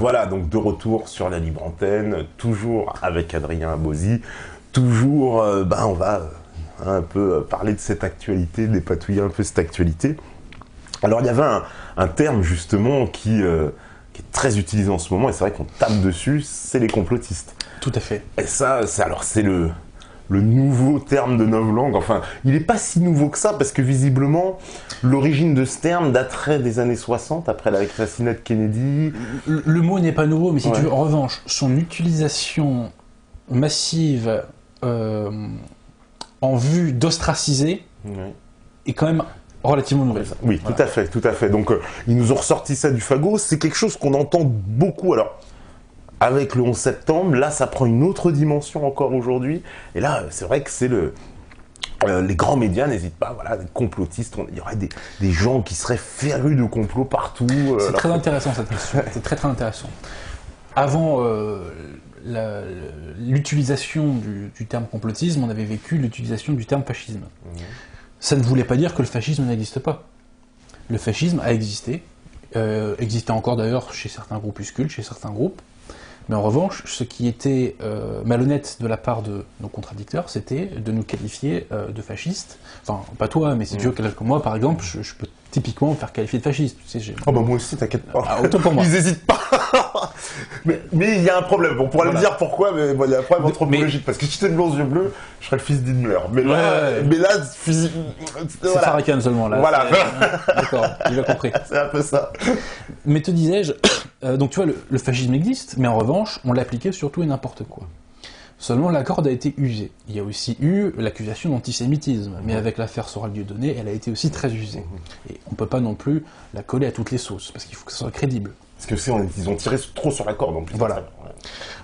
Voilà, donc de retour sur la libre antenne, toujours avec Adrien Abosi, toujours, on va un peu parler de cette actualité, dépatouiller un peu cette actualité. Alors il y avait un terme justement qui est très utilisé en ce moment, et c'est vrai qu'on tape dessus, c'est les complotistes. Tout à fait. Et ça, c'est le nouveau terme de novlangue. Enfin, il n'est pas si nouveau que ça, parce que visiblement, l'origine de ce terme daterait des années 60, après l'assassinat de Kennedy. Le mot n'est pas nouveau, mais si tu veux, en revanche, son utilisation massive en vue d'ostraciser est quand même relativement nouvelle. Oui, voilà. Tout à fait. Donc, ils nous ont ressorti ça du fagot. C'est quelque chose qu'on entend beaucoup. Alors, avec le 11 septembre, là, ça prend une autre dimension encore aujourd'hui. Et là, c'est vrai que c'est les grands médias n'hésitent pas, voilà, des complotistes, il y aurait des gens qui seraient férus de complots partout. C'est très intéressant cette question, c'est très intéressant. Avant l'utilisation du terme complotisme, on avait vécu l'utilisation du terme fascisme. Ça ne voulait pas dire que le fascisme n'existe pas. Le fascisme a existé, existait encore d'ailleurs chez certains groupuscules, chez certains groupes. Mais en revanche, ce qui était malhonnête de la part de nos contradicteurs, c'était de nous qualifier de fascistes. Enfin, pas toi, mais si tu veux, comme moi, par exemple, je peux typiquement me faire qualifier de fasciste. Tu sais, moi aussi, t'inquiète pas. Ah, autant pour moi. Ils n'hésitent pas. mais il y a un problème. On pourrait me dire pourquoi, mais il y a un problème anthropologique. Parce que si j'étais de blond aux yeux bleus, je serais le fils d'Himmler. Mais là, physiquement... C'est Farrakhan seulement, là. Voilà. D'accord, il a compris. C'est un peu ça. Mais te disais-je, donc tu vois, le fascisme existe, mais en revanche, on l'appliquait sur tout et n'importe quoi. Seulement, la corde a été usée. Il y a aussi eu l'accusation d'antisémitisme, mais avec l'affaire Soral Dieudonné, elle a été aussi très usée. Et on ne peut pas non plus la coller à toutes les sauces, parce qu'il faut que ça soit crédible. Parce que ils ont tiré trop sur la corde, en plus. Voilà.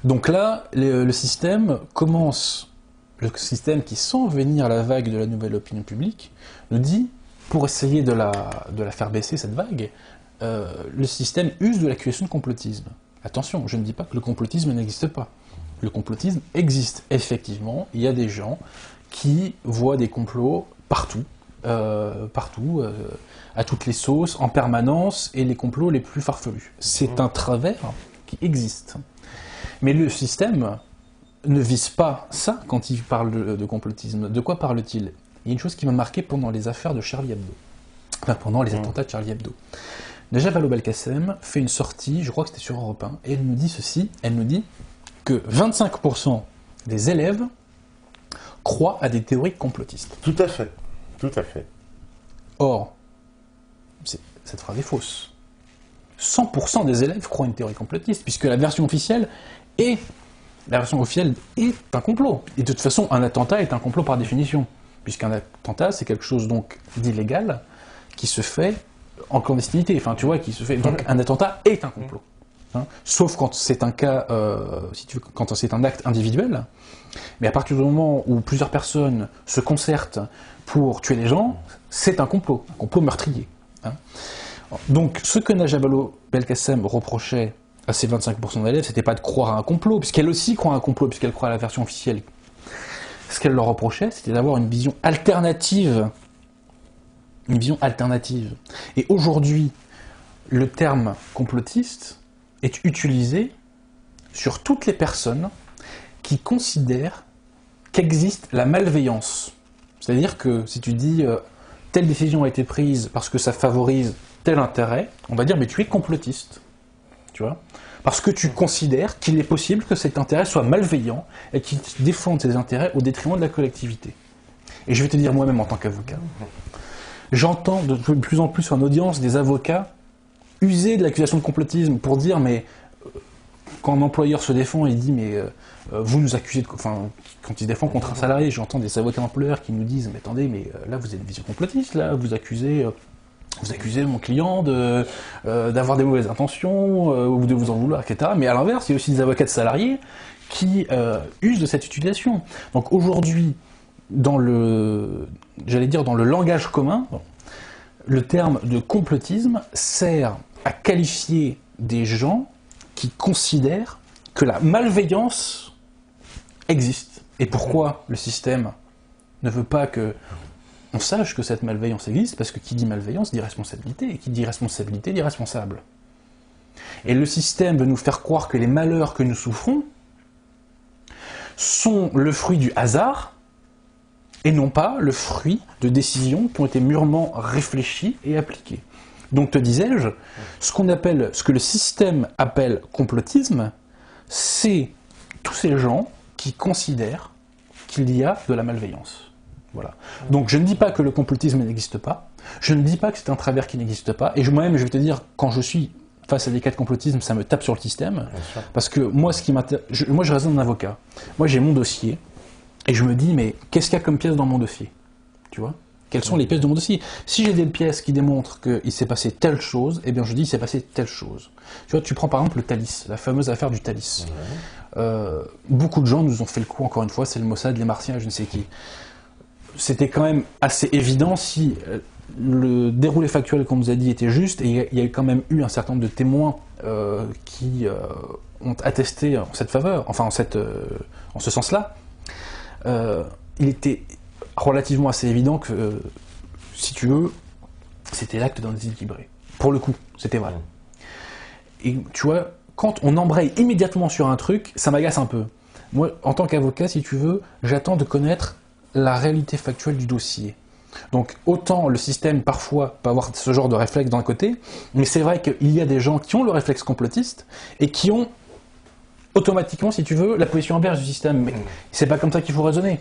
Donc là, le système commence, le système qui sent venir la vague de la nouvelle opinion publique, nous dit, pour essayer de la faire baisser, cette vague, le système use de l'accusation de complotisme. Attention, je ne dis pas que le complotisme n'existe pas. Le complotisme existe, effectivement. Il y a des gens qui voient des complots partout, à toutes les sauces, en permanence, et les complots les plus farfelus. C'est un travers qui existe. Mais le système ne vise pas ça quand il parle de complotisme. De quoi parle-t-il? Il y a une chose qui m'a marqué pendant les affaires de Charlie Hebdo. Enfin, pendant les attentats de Charlie Hebdo. Najat Vallaud-Belkacem fait une sortie, je crois que c'était sur Europe 1, et elle nous dit ceci, elle nous dit que 25% des élèves croient à des théories complotistes. Tout à fait, tout à fait. Or, cette phrase est fausse. 100% des élèves croient à une théorie complotiste, puisque la version officielle est un complot. Et de toute façon, un attentat est un complot par définition, puisqu'un attentat, c'est quelque chose donc d'illégal qui se fait en clandestinité. Enfin, tu vois, qui se fait. Donc, un attentat est un complot. Hein, sauf quand c'est un cas, si tu veux, quand c'est un acte individuel. Mais à partir du moment où plusieurs personnes se concertent pour tuer les gens, c'est un complot meurtrier. Hein. Donc, ce que Najat Vallaud-Belkacem reprochait à ces 25% d'élèves, c'était pas de croire à un complot, puisqu'elle aussi croit à un complot, puisqu'elle croit à la version officielle. Ce qu'elle leur reprochait, c'était d'avoir une vision alternative. Une vision alternative. Et aujourd'hui, le terme complotiste est utilisé sur toutes les personnes qui considèrent qu'existe la malveillance. C'est-à-dire que si tu dis telle décision a été prise parce que ça favorise tel intérêt, on va dire mais tu es complotiste. Tu vois ? Parce que tu considères qu'il est possible que cet intérêt soit malveillant et qu'il défende ses intérêts au détriment de la collectivité. Et je vais te dire moi-même en tant qu'avocat, j'entends de plus en plus en audience des avocats user de l'accusation de complotisme pour dire mais quand un employeur se défend, il dit mais vous nous accusez de... Enfin, quand il se défend contre un salarié, j'entends des avocats employeurs qui nous disent mais attendez, mais là vous êtes une vision complotiste, là vous accusez mon client d'avoir des mauvaises intentions ou de vous en vouloir, etc. Mais à l'inverse, il y a aussi des avocats de salariés qui usent de cette utilisation. Donc aujourd'hui, dans le langage commun, le terme de complotisme sert à qualifier des gens qui considèrent que la malveillance existe. Et pourquoi le système ne veut pas que on sache que cette malveillance existe? Parce que qui dit malveillance dit responsabilité, et qui dit responsabilité dit responsable. Et le système veut nous faire croire que les malheurs que nous souffrons sont le fruit du hasard et non pas le fruit de décisions qui ont été mûrement réfléchies et appliquées. Donc, te disais-je, ce que le système appelle complotisme, c'est tous ces gens qui considèrent qu'il y a de la malveillance. Voilà. Donc, je ne dis pas que le complotisme n'existe pas, je ne dis pas que c'est un travers qui n'existe pas, et moi-même, je vais te dire, quand je suis face à des cas de complotisme, ça me tape sur le système, parce que moi, moi, je raisonne en avocat. Moi, j'ai mon dossier, et je me dis, mais qu'est-ce qu'il y a comme pièce dans mon dossier? Tu vois? Quelles sont les pièces de mon dossier? Si j'ai des pièces qui démontrent qu'il s'est passé telle chose, eh bien je dis il s'est passé telle chose. Tu vois, tu prends par exemple le Thalys, la fameuse affaire du Thalys. Beaucoup de gens nous ont fait le coup, encore une fois, c'est le Mossad, les Martiens, je ne sais qui. C'était quand même assez évident si le déroulé factuel qu'on nous a dit était juste, et il y a quand même eu un certain nombre de témoins qui ont attesté en cette faveur, enfin en ce sens-là. Il était relativement assez évident que, si tu veux, c'était l'acte d'un déséquilibré. Pour le coup, c'était vrai. Et tu vois, quand on embraye immédiatement sur un truc, ça m'agace un peu. Moi, en tant qu'avocat, si tu veux, j'attends de connaître la réalité factuelle du dossier. Donc, autant le système, parfois, peut avoir ce genre de réflexe d'un côté, mais c'est vrai qu'il y a des gens qui ont le réflexe complotiste et qui ont automatiquement, si tu veux, la position inverse du système. Mais c'est pas comme ça qu'il faut raisonner.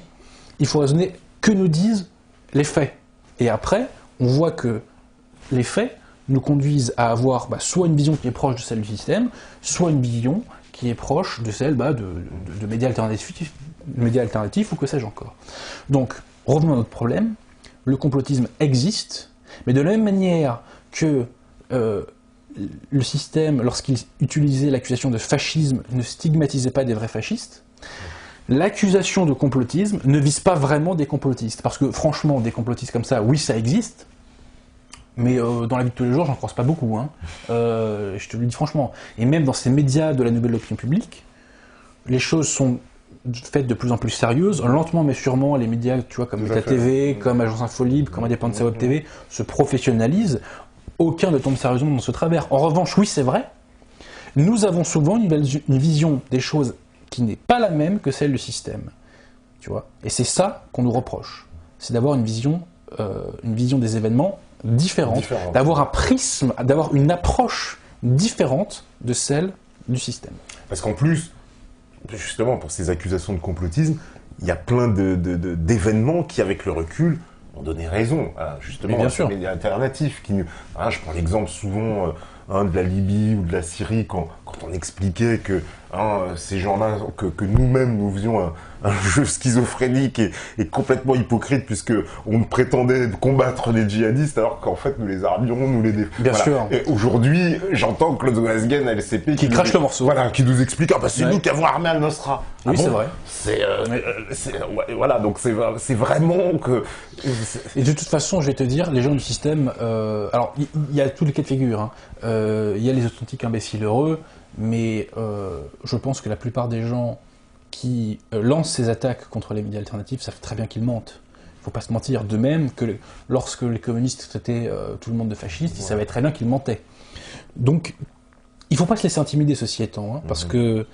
Il faut raisonner que nous disent les faits. Et après, on voit que les faits nous conduisent à avoir soit une vision qui est proche de celle du système, soit une vision qui est proche de celle de médias alternatifs ou que sais-je encore. Donc, revenons à notre problème. Le complotisme existe, mais de la même manière que le système, lorsqu'il utilisait l'accusation de fascisme, ne stigmatisait pas des vrais fascistes, l'accusation de complotisme ne vise pas vraiment des complotistes. Parce que franchement, des complotistes comme ça, oui, ça existe, mais dans la vie de tous les jours, j'en croise pas beaucoup. Je te le dis franchement. Et même dans ces médias de la nouvelle opinion publique, les choses sont faites de plus en plus sérieuses. Lentement mais sûrement, les médias, tu vois, comme Méta TV, comme Agence Info Libre, comme Indépendance Web TV, se professionnalisent. Aucun ne tombe sérieusement dans ce travers. En revanche, oui, c'est vrai, nous avons souvent une vision des choses qui n'est pas la même que celle du système. Tu vois. Et c'est ça qu'on nous reproche. C'est d'avoir une vision des événements différente, d'avoir un prisme, d'avoir une approche différente de celle du système. Parce qu'en plus, justement, pour ces accusations de complotisme, il y a plein d'événements qui, avec le recul, ont donné raison à, justement, à ces médias alternatifs. Je prends l'exemple souvent de la Libye ou de la Syrie, quand on expliquait que ces gens-là, que nous-mêmes, nous faisions un jeu schizophrénique et complètement hypocrite, puisque on prétendait combattre les djihadistes, alors qu'en fait, nous les armions, nous les défendions. Bien sûr. Et aujourd'hui, j'entends Claude Goasguen à LCP qui crache le morceau. Voilà, qui nous explique, c'est nous qui avons armé Al-Nosra. Oui, c'est vrai. Voilà, donc c'est vraiment que... Et de toute façon, je vais te dire, les gens du système... alors, il y a tous les cas de figure. Il y a les authentiques imbéciles heureux, mais je pense que la plupart des gens qui lancent ces attaques contre les médias alternatifs savent très bien qu'ils mentent. Il ne faut pas se mentir. De même que lorsque les communistes traitaient tout le monde de fascistes, ils savaient très bien qu'ils mentaient. Donc, il ne faut pas se laisser intimider, ceci étant, parce que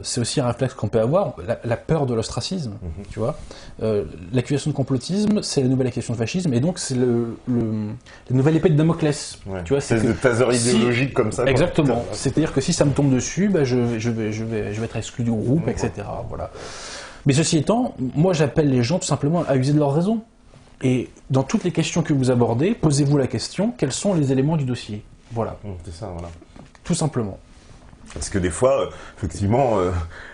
c'est aussi un réflexe qu'on peut avoir, la peur de l'ostracisme, tu vois. L'accusation de complotisme, c'est la nouvelle accusation de fascisme, et donc c'est la nouvelle épée de Damoclès. Tu vois, c'est de taser idéologique comme ça. Exactement. C'est-à-dire que si ça me tombe dessus, je vais être exclu du groupe, etc. Voilà. Mais ceci étant, moi j'appelle les gens tout simplement à user de leur raison. Et dans toutes les questions que vous abordez, posez-vous la question, quels sont les éléments du dossier? Voilà. C'est ça, voilà. Tout simplement. Parce que des fois, effectivement,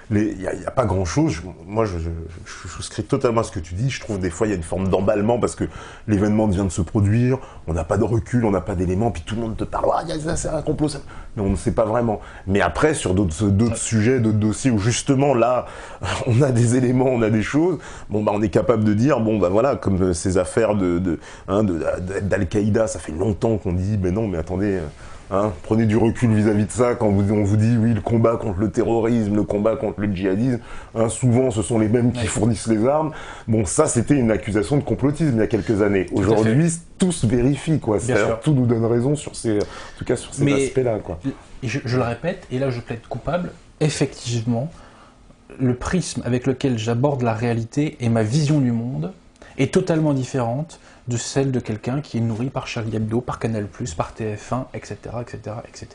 il n'y a pas grand-chose. Moi, je souscris totalement à ce que tu dis. Je trouve des fois, il y a une forme d'emballement parce que l'événement vient de se produire, on n'a pas de recul, on n'a pas d'éléments, puis tout le monde te parle, c'est un complot, ça. Mais on ne sait pas vraiment. Mais après, sur d'autres sujets, d'autres dossiers où justement, là, on a des éléments, on a des choses, on est capable de dire, voilà, comme ces affaires d'Al-Qaïda, ça fait longtemps qu'on dit, mais non, mais attendez... Hein, prenez du recul vis-à-vis de ça quand on vous dit oui, le combat contre le terrorisme, le combat contre le djihadisme, hein, souvent ce sont les mêmes qui fournissent les armes. Bon, ça c'était une accusation de complotisme il y a quelques années. Aujourd'hui, tout se vérifie, quoi. Tout nous donne raison sur ces, en tout cas sur ces aspects-là, quoi. Je le répète, et là je plaide coupable, effectivement, le prisme avec lequel j'aborde la réalité et ma vision du monde est totalement différente de celle de quelqu'un qui est nourri par Charlie Hebdo, par Canal+, par TF1, etc., etc., etc.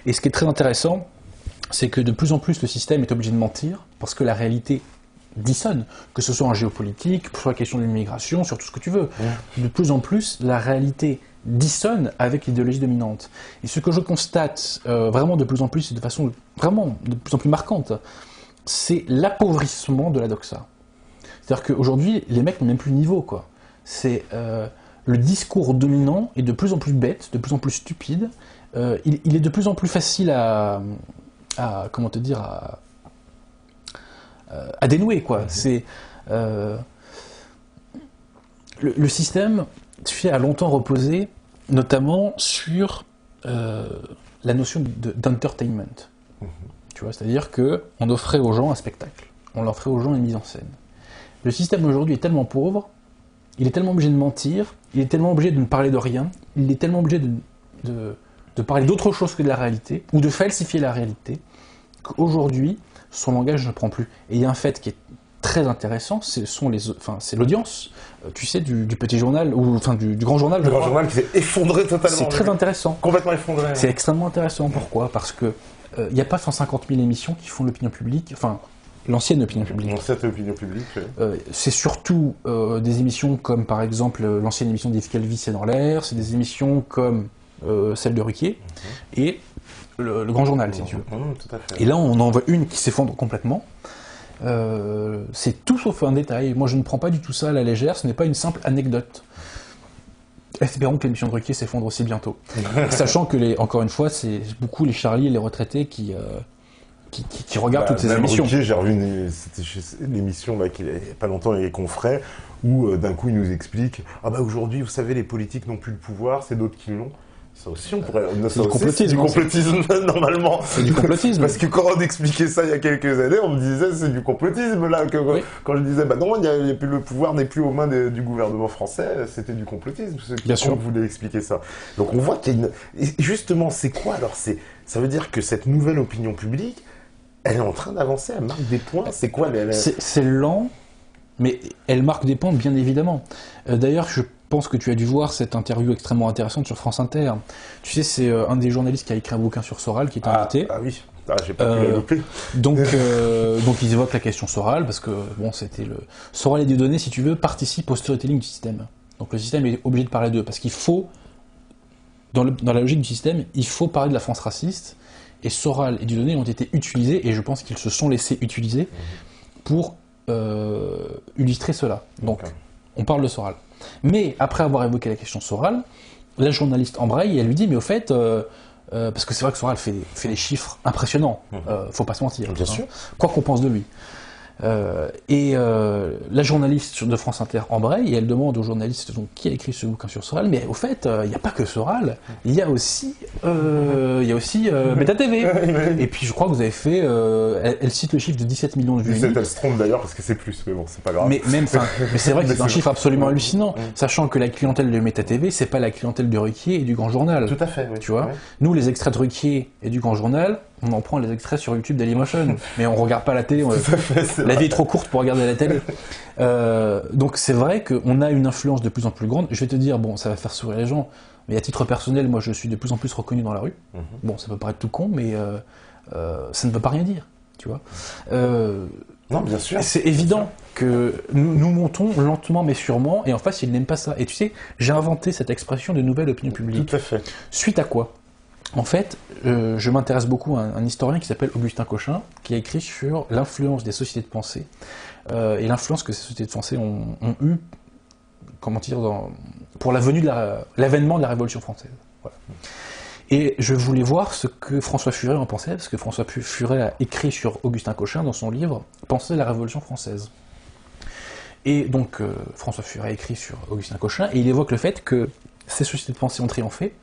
Et ce qui est très intéressant, c'est que de plus en plus le système est obligé de mentir, parce que la réalité dissonne, que ce soit en géopolitique, sur la question de l'immigration, sur tout ce que tu veux. De plus en plus, la réalité dissonne avec l'idéologie dominante. Et ce que je constate vraiment de plus en plus, et de façon vraiment de plus en plus marquante, c'est l'appauvrissement de la doxa. C'est-à-dire qu'aujourd'hui, les mecs n'ont même plus de niveau, quoi. C'est le discours dominant est de plus en plus bête, de plus en plus stupide. Il est de plus en plus facile à comment te dire, à dénouer, quoi. C'est le système, tu sais, a longtemps reposé, notamment sur la notion d'entertainment. Tu vois, c'est-à-dire que on offrait aux gens un spectacle, on offrait aux gens une mise en scène. Le système aujourd'hui est tellement pauvre, il est tellement obligé de mentir, il est tellement obligé de ne parler de rien, il est tellement obligé de parler d'autre chose que de la réalité, ou de falsifier la réalité, qu'aujourd'hui, son langage ne prend plus. Et il y a un fait qui est très intéressant, c'est l'audience, tu sais, du petit journal, ou enfin du grand journal. Le grand journal qui s'est effondré totalement. C'est très intéressant. Complètement effondré. C'est extrêmement intéressant. Pourquoi ? Parce que il n'y a pas 150 000 émissions qui font l'opinion publique, enfin, l'ancienne opinion publique. L'ancienne opinion publique, oui. C'est surtout des émissions comme, par exemple, l'ancienne émission d'Yves Calvi, C'est dans l'air, c'est des émissions comme celle de Ruquier, et le Grand Journal, si tu veux. Tout à fait. Et là, on en voit une qui s'effondre complètement. C'est tout sauf un détail. Moi, je ne prends pas du tout ça à la légère, ce n'est pas une simple anecdote. Espérons que l'émission de Ruquier s'effondre aussi bientôt. Sachant que, encore une fois, c'est beaucoup les Charlie et les retraités qui regardent toutes ces émissions. Ruquier, j'ai revu l'émission qu'il n'y a pas longtemps avec les confrères, où d'un coup il nous explique « Ah bah aujourd'hui, vous savez, les politiques n'ont plus le pouvoir, c'est d'autres qui l'ont ». Ça aussi, on pourrait... C'est du complotisme, normalement. C'est du complotisme. Parce que quand on expliquait ça il y a quelques années, on me disait c'est du complotisme, là. Oui. Quand je disais, bah non, le pouvoir n'est plus aux mains du gouvernement français, c'était du complotisme. Bien sûr. On voulait expliquer ça. Donc on voit qu'il y a une... Et justement, c'est quoi alors? Ça veut dire que cette nouvelle opinion publique, elle est en train d'avancer, elle marque des points. C'est quoi C'est lent, mais elle marque des points, bien évidemment. D'ailleurs, je pense que tu as dû voir cette interview extrêmement intéressante sur France Inter. Tu sais, c'est un des journalistes qui a écrit un bouquin sur Soral qui est invité. Ah oui, j'ai pas pu la louper. Donc ils évoquent la question Soral, parce que, bon, c'était le... Soral et Dieudonné, si tu veux, participent au storytelling du système. Donc le système est obligé de parler d'eux, parce qu'il faut, dans la logique du système, il faut parler de la France raciste, et Soral et Dieudonné ont été utilisés, et je pense qu'ils se sont laissés utiliser pour illustrer cela. Donc, on parle de Soral. Mais, après avoir évoqué la question Soral, la journaliste embraye et elle lui dit, mais au fait, parce que c'est vrai que Soral fait des chiffres impressionnants, faut pas se mentir. Bien sûr. Quoi qu'on pense de lui. La journaliste de France Inter embraye et elle demande au journaliste qui a écrit ce bouquin sur Soral, mais au fait, il n'y a pas que Soral, il y a aussi Beta TV. Et puis je crois que vous avez fait, elle cite le chiffre de 17 millions de vues. 17, elle se trompe d'ailleurs parce que c'est plus, mais bon, c'est pas grave. Mais c'est vrai que c'est un chiffre absolument hallucinant, sachant que la clientèle de Meta TV, c'est pas la clientèle de Ruquier et du Grand Journal. Tout à fait, oui. Tu vois, nous les extraits de Ruquier et du Grand Journal, on en prend les extraits sur YouTube Dailymotion, mais on regarde pas la télé. La vie est trop courte pour regarder la télé. Donc c'est vrai qu'on a une influence de plus en plus grande. Je vais te dire, bon, ça va faire sourire les gens, mais à titre personnel, moi je suis de plus en plus reconnu dans la rue. Bon, ça peut paraître tout con, mais ça ne veut pas rien dire, tu vois. Non, bien sûr. C'est évident que nous montons lentement mais sûrement, et en face, ils n'aiment pas ça. Et tu sais, j'ai inventé cette expression de nouvelle opinion publique. Tout à fait. Suite à quoi ? En fait, je m'intéresse beaucoup à un historien qui s'appelle Augustin Cochin, qui a écrit sur l'influence des sociétés de pensée et l'influence que ces sociétés de pensée ont eu, comment dire, pour l'avènement de la Révolution française. Voilà. Et je voulais voir ce que François Furet en pensait, parce que François Furet a écrit sur Augustin Cochin dans son livre « Penser la Révolution française ». Et donc, François Furet a écrit sur Augustin Cochin, et il évoque le fait que ces sociétés de pensée ont triomphé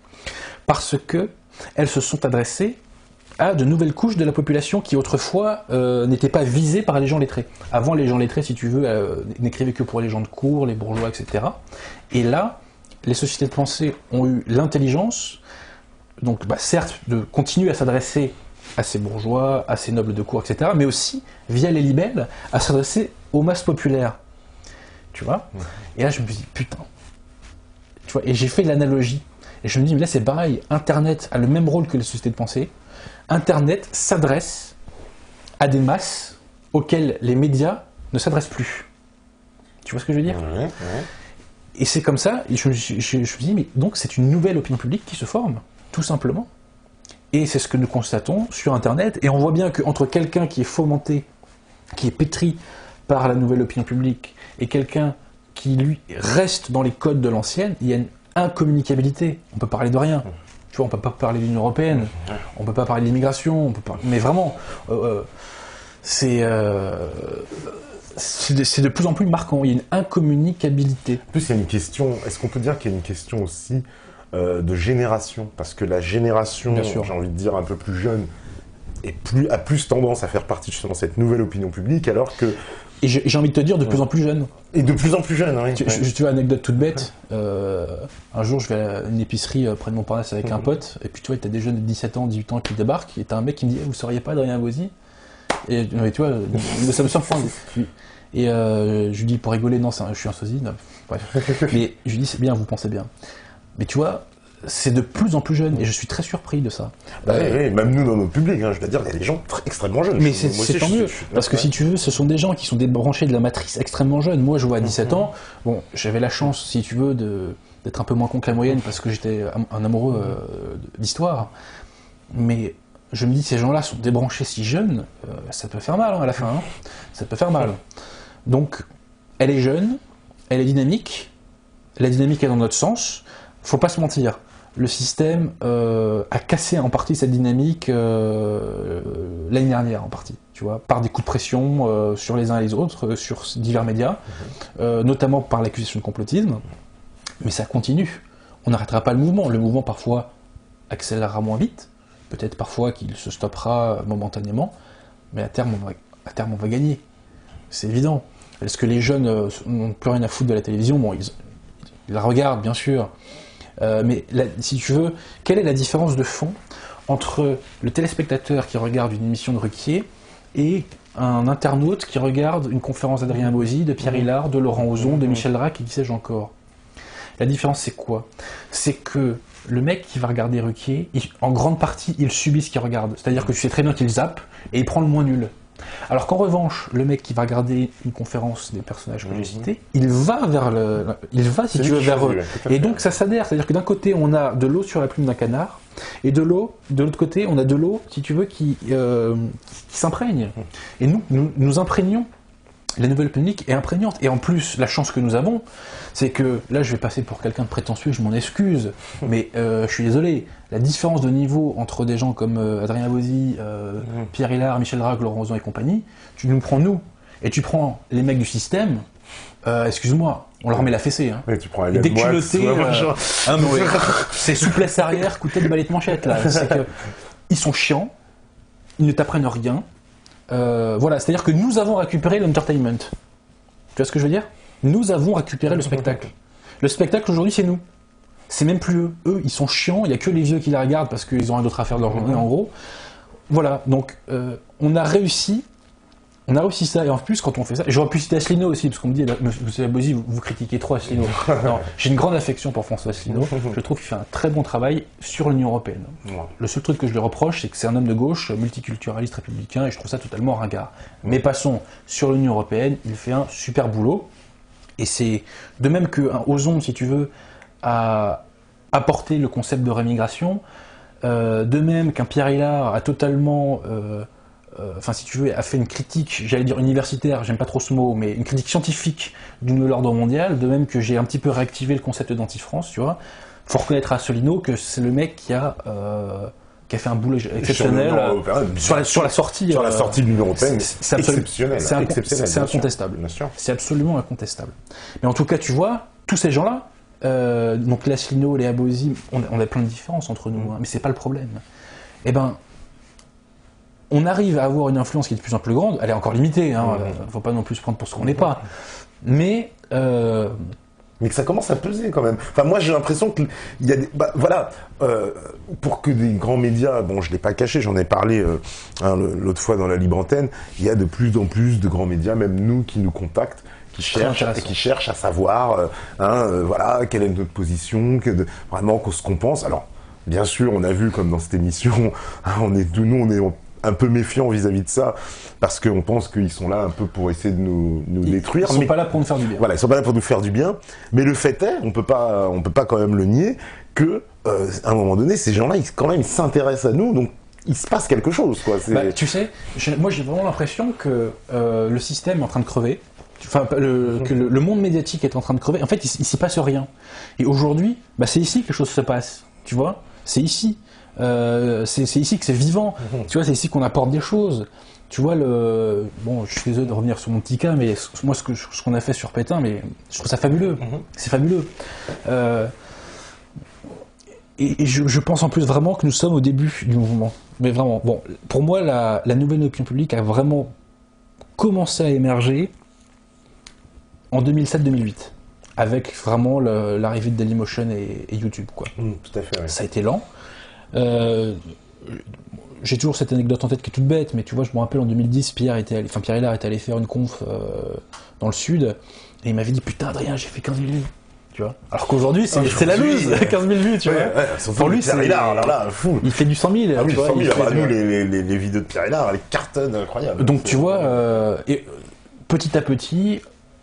parce que elles se sont adressées à de nouvelles couches de la population qui autrefois n'étaient pas visées par les gens lettrés. Avant, les gens lettrés, si tu veux, n'écrivaient que pour les gens de cour, les bourgeois, etc. Et là, les sociétés de pensée ont eu l'intelligence, donc certes, de continuer à s'adresser à ces bourgeois, à ces nobles de cour, etc., mais aussi, via les libelles, à s'adresser aux masses populaires. Tu vois ? Et là, je me dis, putain. Tu vois, et j'ai fait l'analogie. Et je me dis, mais là, c'est pareil. Internet a le même rôle que les sociétés de pensée. Internet s'adresse à des masses auxquelles les médias ne s'adressent plus. Tu vois ce que je veux dire ? Ouais. Et c'est comme ça, et je me dis, mais donc c'est une nouvelle opinion publique qui se forme, tout simplement. Et c'est ce que nous constatons sur Internet, et on voit bien qu'entre quelqu'un qui est fomenté, qui est pétri par la nouvelle opinion publique, et quelqu'un qui, lui, reste dans les codes de l'ancienne, il y a une incommunicabilité. On peut parler de rien. Tu vois, on peut pas parler de l'Union européenne, on peut pas parler de l'immigration, mais vraiment, c'est de plus en plus marquant. Il y a une incommunicabilité. En plus, il y a une question. Est-ce qu'on peut dire qu'il y a une question aussi de génération ? Parce que la génération, j'ai envie de dire un peu plus jeune, a plus tendance à faire partie justement de cette nouvelle opinion publique, alors que. Et j'ai envie de te dire de plus en plus jeune. Et de plus en plus jeune, oui. Tu vois, anecdote toute bête. Un jour, je vais à une épicerie près de Montparnasse avec un pote, et puis tu vois, t'as des jeunes de 17 ans, 18 ans qui débarquent, et t'as un mec qui me dit, vous seriez pas Adrien Bauzy ? Et tu vois, ça me surprend. Et je lui dis, pour rigoler, non, je suis un sosie. Bref. Mais je lui dis, c'est bien, vous pensez bien. Mais tu vois, c'est de plus en plus jeune, et je suis très surpris de ça. Oui, même nous dans notre public, je dois dire, il y a des gens extrêmement jeunes. Mais c'est tant mieux, parce que si tu veux, ce sont des gens qui sont débranchés de la matrice extrêmement jeunes. Moi, je vois à 17 ans, bon, j'avais la chance, si tu veux, d'être un peu moins con que la moyenne, parce que j'étais un amoureux d'histoire. Mais je me dis, ces gens-là sont débranchés si jeunes, ça peut faire mal à la fin. Ça peut faire mal. Donc, elle est jeune, elle est dynamique, la dynamique est dans notre sens. Faut pas se mentir. Le système a cassé en partie cette dynamique l'année dernière, en partie, tu vois, par des coups de pression sur les uns et les autres, sur divers médias, notamment par l'accusation de complotisme. Mais ça continue. On n'arrêtera pas le mouvement. Le mouvement, parfois, accélérera moins vite. Peut-être parfois qu'il se stoppera momentanément. Mais à terme, on va gagner. C'est évident. Est-ce que les jeunes n'ont plus rien à foutre de la télévision ? Bon, ils la regardent, bien sûr. Mais si tu veux, quelle est la différence de fond entre le téléspectateur qui regarde une émission de Ruquier et un internaute qui regarde une conférence d'Adrien Bauzy, de Pierre Hilard, de Laurent Ozon, de Michel Drac et qui sais-je encore ? La différence, c'est quoi ? C'est que le mec qui va regarder Ruquier, en grande partie, il subit ce qu'il regarde. C'est-à-dire que tu sais très bien qu'il zappe et il prend le moins nul. Alors qu'en revanche, le mec qui va regarder une conférence des personnages que j'ai cités, il va si tu veux vers eux. Et donc ça s'adhère, c'est-à-dire que d'un côté on a de l'eau sur la plume d'un canard, et de l'autre côté on a de l'eau, si tu veux, qui s'imprègne. Et nous imprégnons. La nouvelle publique est imprégnante. Et en plus, la chance que nous avons, c'est que, là je vais passer pour quelqu'un de prétentieux, je m'en excuse, mais je suis désolé, la différence de niveau entre des gens comme Adrien Bauzy, Pierre Hilard, Michel Drac, Laurent Ozon et compagnie, tu nous prends nous, et tu prends les mecs du système, excuse-moi, on leur met la fessée. Ouais, tu prends les déculottés, c'est souplesse arrière, coup de tête de balai de manchette, là. C'est que, ils sont chiants, ils ne t'apprennent rien. Voilà, c'est-à-dire que nous avons récupéré l'entertainment. Tu vois ce que je veux dire ? Nous avons récupéré le spectacle. Le spectacle aujourd'hui, c'est nous. C'est même plus eux. Eux, ils sont chiants, il n'y a que les vieux qui la regardent parce qu'ils ont rien d'autre à faire de leur journée, en gros. Voilà, donc on a réussi ça, et en plus, quand on fait ça, et j'aurais pu citer Asselineau aussi, parce qu'on me dit, monsieur Bauzy, vous critiquez trop Asselineau. Non, j'ai une grande affection pour François Asselineau, je trouve qu'il fait un très bon travail sur l'Union européenne. Le seul truc que je lui reproche, c'est que c'est un homme de gauche, multiculturaliste, républicain, et je trouve ça totalement ringard. Mais passons sur l'Union européenne, il fait un super boulot, et c'est de même qu'un Ozon, si tu veux, a apporté le concept de rémigration, de même qu'un Pierre Hilard a totalement... si tu veux, a fait une critique, j'allais dire universitaire, j'aime pas trop ce mot, mais une critique scientifique du nouvel ordre mondial, de même que j'ai un petit peu réactivé le concept d'anti-France, tu vois. Faut reconnaître à Asselineau que c'est le mec qui a fait un boulot exceptionnel sur la sortie. Sur la sortie de l'Union européenne, c'est exceptionnel. C'est incontestable. Bien sûr. C'est absolument incontestable. Mais en tout cas, tu vois, tous ces gens-là, donc les Asselineau, les Abosi, on a plein de différences entre nous, mais c'est pas le problème. Eh ben, on arrive à avoir une influence qui est de plus en plus grande, elle est encore limitée, faut pas non plus se prendre pour ce qu'on n'est pas, mais que ça commence à peser quand même. Enfin, moi, j'ai l'impression qu'il y a des... voilà, pour que des grands médias... Bon, je l'ai pas caché, j'en ai parlé l'autre fois dans la Libre Antenne, il y a de plus en plus de grands médias, même nous, qui nous contactent, qui cherchent à savoir, voilà, quelle est notre position, vraiment ce qu'on pense. Alors, bien sûr, on a vu, comme dans cette émission, on est un peu méfiants vis-à-vis de ça, parce qu'on pense qu'ils sont là un peu pour essayer de nous détruire. Ils sont pas là pour nous faire du bien. Voilà, ils sont pas là pour nous faire du bien. Mais le fait est, on peut pas quand même le nier, que à un moment donné, ces gens-là, ils s'intéressent à nous, donc il se passe quelque chose, quoi. Tu sais, moi j'ai vraiment l'impression que le système est en train de crever. Enfin, que le monde médiatique est en train de crever. En fait, il s'y passe rien. Et aujourd'hui, c'est ici que les choses se passent. Tu vois, c'est ici. C'est ici que c'est vivant. Tu vois, c'est ici qu'on apporte des choses. Tu vois, bon, je suis désolé de revenir sur mon petit cas, mais moi, ce qu'on a fait sur Pétain, mais je trouve ça fabuleux. C'est fabuleux. Et je pense en plus vraiment que nous sommes au début du mouvement. Mais vraiment, bon, pour moi, la nouvelle opinion publique a vraiment commencé à émerger en 2007-2008. Avec vraiment l'arrivée de Dailymotion et YouTube, quoi. Tout à fait, ouais. Ça a été lent. J'ai toujours cette anecdote en tête qui est toute bête, mais tu vois, je me rappelle en 2010, Pierre Hillard était allé faire une conf dans le sud, et il m'avait dit putain Adrien, j'ai fait 15 000 vues, tu vois. Alors qu'aujourd'hui c'est la loose, 15 000 vues, tu vois. Pour lui, Pierre Hillard, là, fou. Il fait du 100 000. Ah oui, tu vois, 100 000. Nous, les vidéos de Pierre Hillard, elles cartonnent incroyables. Donc tu vois, et petit à petit.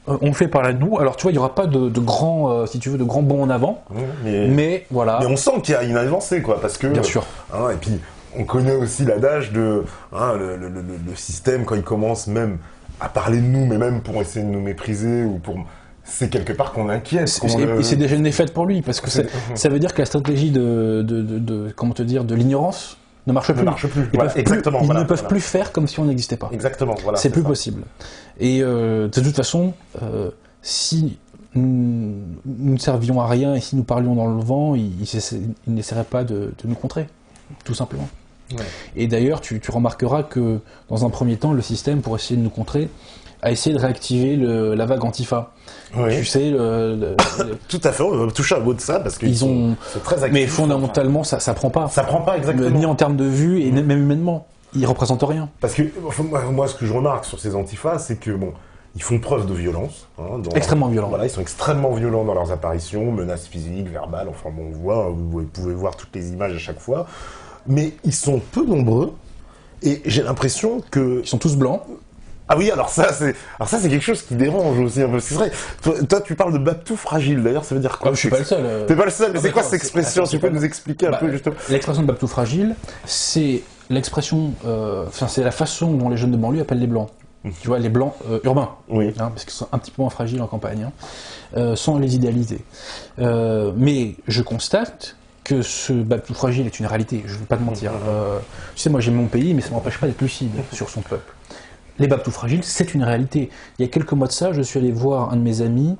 On le fait par là de nous. Alors tu vois, il n'y aura pas de grands, si tu veux, de grands bonds en avant. Mais voilà. Mais on sent qu'il y a une avancée, quoi, parce que. Bien sûr. Et puis, on connaît aussi l'adage de le système quand il commence même à parler de nous, mais même pour essayer de nous mépriser ou pour. C'est quelque part qu'on inquiète. Et c'est déjà une défaite pour lui, parce que ça veut dire que la stratégie comment te dire, de l'ignorance ne marche plus. Ils ne peuvent plus faire comme si on n'existait pas. Exactement. Voilà, c'est plus possible. Et de toute façon, si nous ne servions à rien et si nous parlions dans le vent, ils n'essaieraient pas de nous contrer, tout simplement. Ouais. Et d'ailleurs, tu remarqueras que dans un premier temps, le système, pour essayer de nous contrer, a essayé de réactiver la vague Antifa. Oui. Tu sais, tout à fait, on va toucher un mot de ça parce que c'est très actif. Mais fondamentalement, ça prend pas. Ça prend pas exactement. Ni en termes de vues et même humainement, ils représentent rien. Parce que moi, ce que je remarque sur ces Antifas, c'est que bon, ils font preuve de violence. Extrêmement violents. Voilà, ils sont extrêmement violents dans leurs apparitions, menaces physiques, verbales. Enfin bon, on voit, vous pouvez voir toutes les images à chaque fois. Mais ils sont peu nombreux et j'ai l'impression que ils sont tous blancs. Ah oui, alors ça c'est quelque chose qui dérange aussi un peu. C'est vrai. Toi tu parles de Baptou fragile. D'ailleurs, ça veut dire quoi? Je suis pas le seul. T'es pas le seul. Mais c'est quoi cette expression? Tu peux nous expliquer un peu justement? L'expression de Baptou fragile, c'est l'expression. C'est la façon dont les jeunes de banlieue appellent les blancs. Tu vois, les blancs urbains. Oui. Parce qu'ils sont un petit peu moins fragiles en campagne, sans les idéaliser. Mais je constate que ce Baptou fragile est une réalité. Je ne vais pas te mentir. Tu sais, moi j'aime mon pays, mais ça ne m'empêche pas d'être lucide sur son peuple. Les Baptou fragiles, c'est une réalité. Il y a quelques mois de ça, je suis allé voir un de mes amis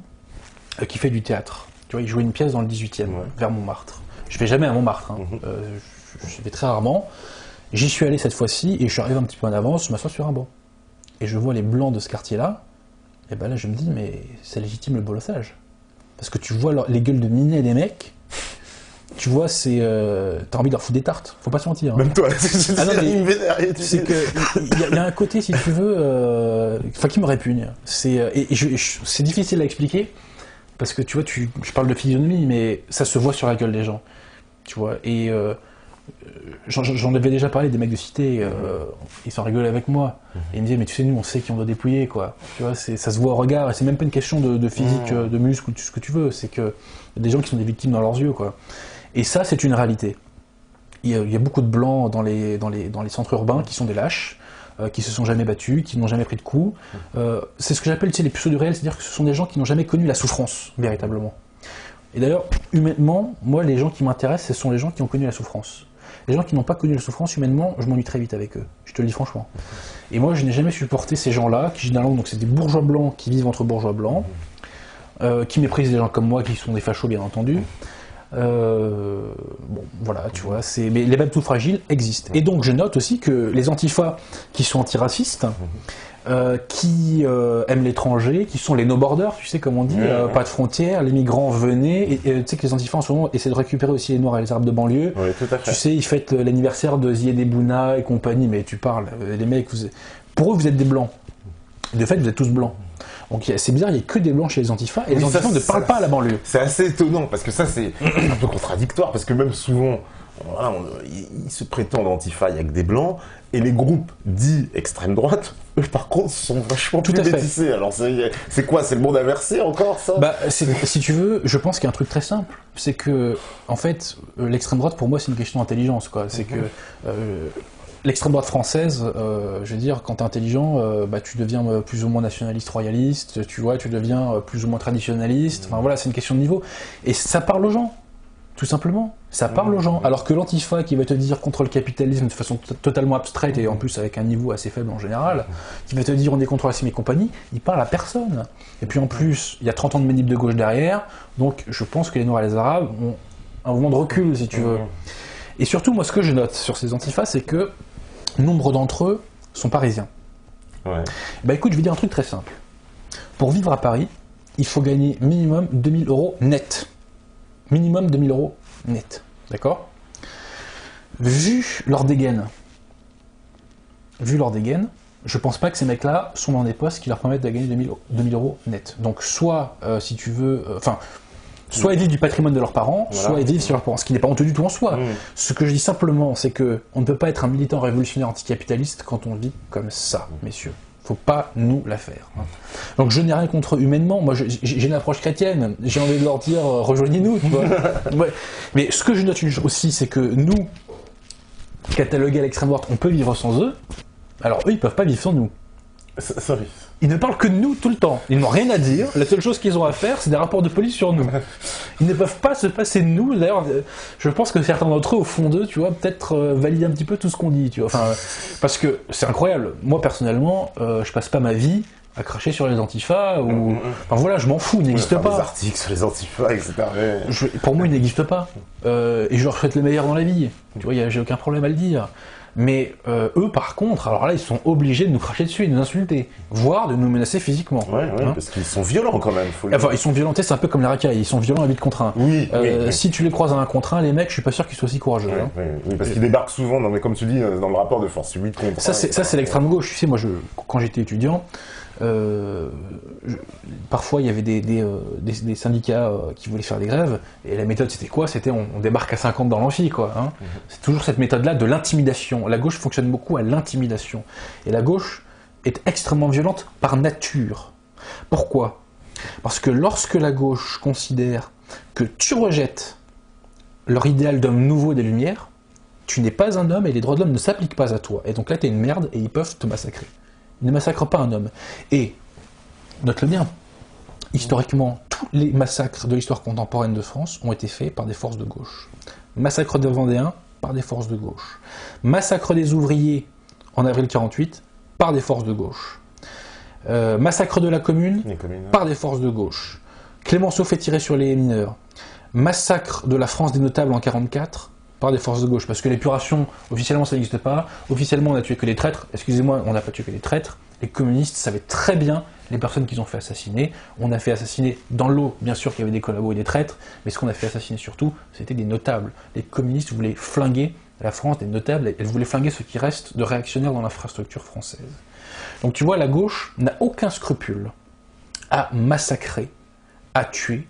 qui fait du théâtre. Tu vois, il jouait une pièce dans le 18e, vers Montmartre. Je vais jamais à Montmartre, je vais très rarement. J'y suis allé cette fois-ci et je suis arrivé un petit peu en avance, je m'assois sur un banc. Et je vois les blancs de ce quartier-là, et ben là je me dis, mais ça légitime le bolossage. Parce que tu vois les gueules de minets des mecs, tu vois, t'as envie de leur foutre des tartes, faut pas se mentir. Même toi, c'est que il y a un côté, si tu veux, qui me répugne. C'est difficile à expliquer parce que tu vois, je parle de physionomie, mais ça se voit sur la gueule des gens, tu vois. Et j'en avais déjà parlé des mecs de cité, ils s'en rigolaient avec moi. Et ils me disaient, mais tu sais, nous on sait qui on doit dépouiller, quoi. Tu vois, ça se voit au regard. Et c'est même pas une question de physique, de muscle ou de ce que tu veux. C'est que y a des gens qui sont des victimes dans leurs yeux, quoi. Et ça, c'est une réalité. Il y a beaucoup de blancs dans les centres urbains qui sont des lâches, qui se sont jamais battus, qui n'ont jamais pris de coups. C'est ce que j'appelle, tu sais, les puceaux du réel, c'est-à-dire que ce sont des gens qui n'ont jamais connu la souffrance, véritablement. Et d'ailleurs, humainement, moi, les gens qui m'intéressent, ce sont les gens qui ont connu la souffrance. Les gens qui n'ont pas connu la souffrance, humainement, je m'ennuie très vite avec eux. Je te le dis franchement. Et moi, je n'ai jamais supporté ces gens-là, qui généralement, donc c'est des bourgeois blancs qui vivent entre bourgeois blancs. qui méprisent les gens comme moi, qui sont des fachos, bien entendu. Bon, voilà, tu vois, mais les mêmes tout fragiles existent. Et donc, je note aussi que les antifas qui sont antiracistes, qui aiment l'étranger, qui sont les no-borders, tu sais comme on dit, pas de frontières, les migrants venaient, et tu sais que les antifas en ce moment essaient de récupérer aussi les Noirs et les Arabes de banlieue. Oui, tout à fait. Tu sais, ils fêtent l'anniversaire de Zied Bouna et compagnie, mais tu parles, les mecs, pour eux vous êtes des blancs. De fait, vous êtes tous blancs. Donc c'est bizarre, il n'y a que des blancs chez les antifas, et les antifas ne parlent pas à la banlieue. C'est assez étonnant, parce que ça c'est un peu contradictoire, parce que même souvent, voilà, ils se prétendent antifa, il n'y a que des blancs, et les groupes dits extrême droite, eux par contre, sont vachement plus métissés. Alors c'est quoi, c'est le monde inversé encore, ça? Bah, si tu veux, je pense qu'il y a un truc très simple, c'est que, en fait, l'extrême droite, pour moi, c'est une question d'intelligence, quoi. C'est que l'extrême droite française, je veux dire, quand t'es intelligent, bah, tu deviens plus ou moins nationaliste royaliste, tu vois, tu deviens plus ou moins traditionnaliste, enfin voilà, c'est une question de niveau. Et ça parle aux gens, tout simplement. Ça parle aux gens. Alors que l'antifa qui va te dire contre le capitalisme de façon totalement abstraite, et en plus avec un niveau assez faible en général, qui va te dire on est contre la racisme et compagnie, il parle à personne. Et puis en plus, il y a 30 ans de manip de gauche derrière, donc je pense que les Noirs et les Arabes ont un moment de recul, si tu veux. Et surtout, moi, ce que je note sur ces antifas, c'est que nombre d'entre eux sont parisiens. Ouais. Bah écoute, je vais dire un truc très simple. Pour vivre à Paris, il faut gagner minimum 2000 € net. Minimum 2000 € net. D'accord? Vu leur dégaine, je pense pas que ces mecs-là sont dans des postes qui leur permettent de gagner 2000 € net. Donc soit, si tu veux, soit ils vivent du patrimoine de leurs parents, voilà, soit ils vivent sur leurs parents, ce qui n'est pas honteux du tout en soi. Ce que je dis simplement, c'est que on ne peut pas être un militant révolutionnaire anticapitaliste quand on vit comme ça, messieurs. Faut pas nous la faire. Donc je n'ai rien contre eux humainement, moi j'ai une approche chrétienne, j'ai envie de leur dire rejoignez-nous, tu vois. Ouais. Mais ce que je note aussi, c'est que nous, catalogués à l'extrême droite, on peut vivre sans eux, alors eux ils peuvent pas vivre sans nous. Sorry. Ils ne parlent que de nous tout le temps. Ils n'ont rien à dire. La seule chose qu'ils ont à faire, c'est des rapports de police sur nous. Ils ne peuvent pas se passer de nous. D'ailleurs, je pense que certains d'entre eux, au fond d'eux, tu vois, peut-être valider un petit peu tout ce qu'on dit. Tu vois. Enfin, parce que c'est incroyable. Moi, personnellement, je passe pas ma vie à cracher sur les antifas ou... Enfin voilà, je m'en fous, ils n'existent pas. Des articles sur les antifas, etc. Pour moi, ils n'existent pas. Et je leur souhaite le meilleur dans la vie. Tu vois, j'ai aucun problème à le dire. Mais eux, par contre, alors là, ils sont obligés de nous cracher dessus et de nous insulter, voire de nous menacer physiquement. Ouais, parce qu'ils sont violents quand même. Enfin, ils sont violentés, c'est un peu comme les racailles, ils sont violents à 8 contre 1. Oui, Si tu les croises à 1 contre 1, les mecs, je suis pas sûr qu'ils soient aussi courageux. Oui, parce qu'ils débarquent souvent, mais comme tu dis, dans le rapport de force 8 contre 1. Ça, c'est l'extrême gauche. Tu sais, moi, quand j'étais étudiant, parfois il y avait des syndicats qui voulaient faire des grèves, et la méthode c'était quoi? C'était on débarque à 50 dans l'amphi, quoi. Hein. C'est toujours cette méthode-là de l'intimidation. La gauche fonctionne beaucoup à l'intimidation. Et la gauche est extrêmement violente par nature. Pourquoi? Parce que lorsque la gauche considère que tu rejettes leur idéal d'homme nouveau des Lumières, tu n'es pas un homme et les droits de l'homme ne s'appliquent pas à toi. Et donc là, t'es une merde et ils peuvent te massacrer. Ils ne massacrent pas un homme. Et, note-le bien, historiquement, tous les massacres de l'histoire contemporaine de France ont été faits par des forces de gauche. Massacre des Vendéens, par des forces de gauche. Massacre des ouvriers, en avril 48, par des forces de gauche. Massacre de la Commune, par des forces de gauche. Clémenceau fait tirer sur les mineurs. Massacre de la France des notables en 44, par des forces de gauche, parce que l'épuration, officiellement ça n'existe pas, officiellement on a tué que les traîtres, excusez-moi, on n'a pas tué que les traîtres, les communistes savaient très bien les personnes qu'ils ont fait assassiner, on a fait assassiner dans l'eau, bien sûr qu'il y avait des collabos et des traîtres, mais ce qu'on a fait assassiner surtout, c'était des notables. Les communistes voulaient flinguer la France des notables, elles voulaient flinguer ce qui reste de réactionnaires dans l'infrastructure française. Donc tu vois, la gauche n'a aucun scrupule à massacrer, à tuer,